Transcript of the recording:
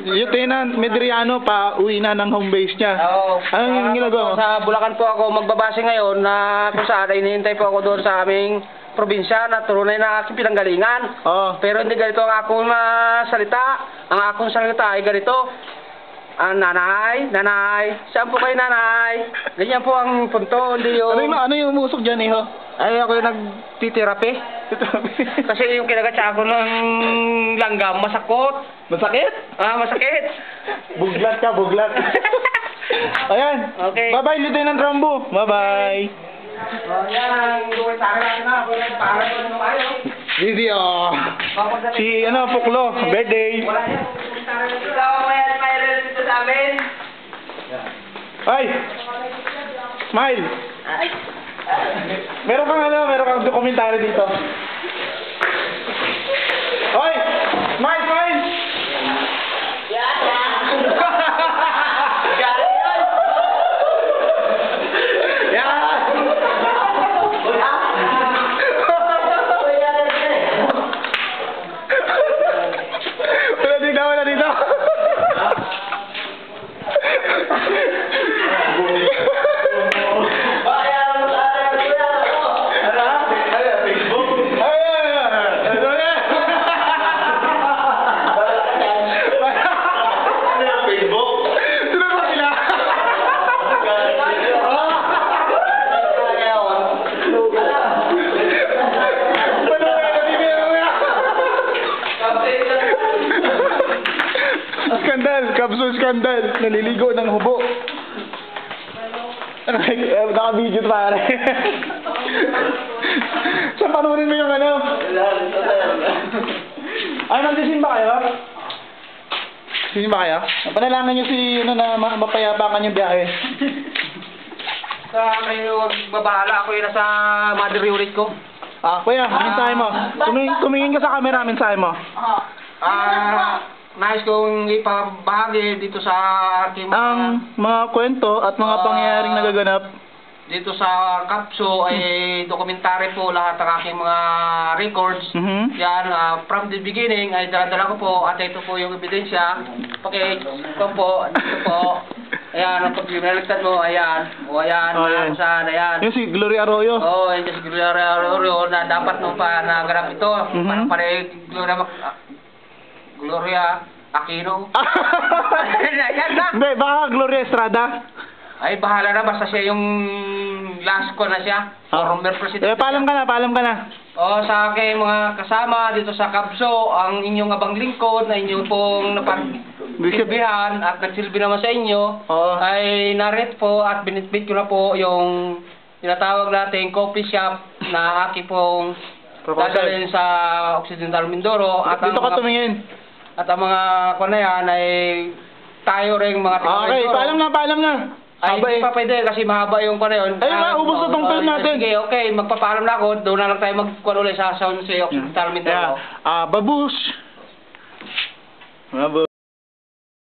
Lieutenant Medriano pa uwi na ng home base niya. Oo. Anong ginagawa mo? Sa Bulacan po ako magbabase ngayon na kung saan ay hinihintay po ako doon sa aming probinsya na tunay na aking pinanggalingan. Oo. Pero hindi ganito ang akong salita. Ang akong salita ay ganito. Nanay, saan po kayo nanay? Ganyan po ang punto, hindi yung... Ano yung umusok dyan, Iho? Ay, ako yung nagtitirapi. Kasi yung kinagatsa ko ng langgam, masakot. Masakit? Masakit. Buglat ka, buglat. Ayan. Okay. Bye-bye, Lieutenant Rambo. Bye-bye. Yan, yung natin na. Para ko naman kayo. Video. Si, Puklo, birthday. Wala yan. Ikaw, may relative sa amin. Ay! Smile! Meron kang dokumentary dito. Hoy! Smile, smile! Wala dito. Skandal, naliligo ng hubo. Naka-video ito pare. Saan panunin mo yung ano? Ay, magsisimba kayo? Sisimba kayo? Panalangin nyo si, na mapayapakan yung biyahe. Sa kayo magbabahala, ako yung nasa mother unit ko. Kuya, mensahe mo. Tumingin ka sa camera, mensahe mo. Nais kong ipabahagi dito sa aking ang mga kwento at mga pangyayaring nagaganap dito sa Kapso ay dokumentary po lahat ng aking mga records. Yan, from the beginning ay dala-dala ko po at ito po yung ebidensya. Ito po, dito po. Ayan, pag binaligtad mo, ayan. O ayan, saan, ayan. Yung si Gloria Arroyo. Oo, yung si Gloria Arroyo na dapat nung pa naganap ito. Parang pare Gloria Aquino. Hindi, baka Gloria Estrada. Ay, bahala na. Basta siya yung last ko na siya. Former president. Paalam ka na. Sa aking mga kasama dito sa Kapso, ang inyong abang lingkod na inyong pong napagsilbihan at nagsilbi naman sa inyo, ay narit po at binitbit ko na po yung tinatawag natin coffee shop na aking pong dadalhin sa Occidental Mindoro. At dito ka tumingin. At ang mga na yan ay tayo rin mga okay, paalam na. Ay, hindi pa pwede kasi mahaba yung na yun. Ay, maubos na tong film natin. Sige, okay, magpapaalam na ako. Doon na lang tayo ulit sa Sound sa Occidental Mindoro. Babush! Babush!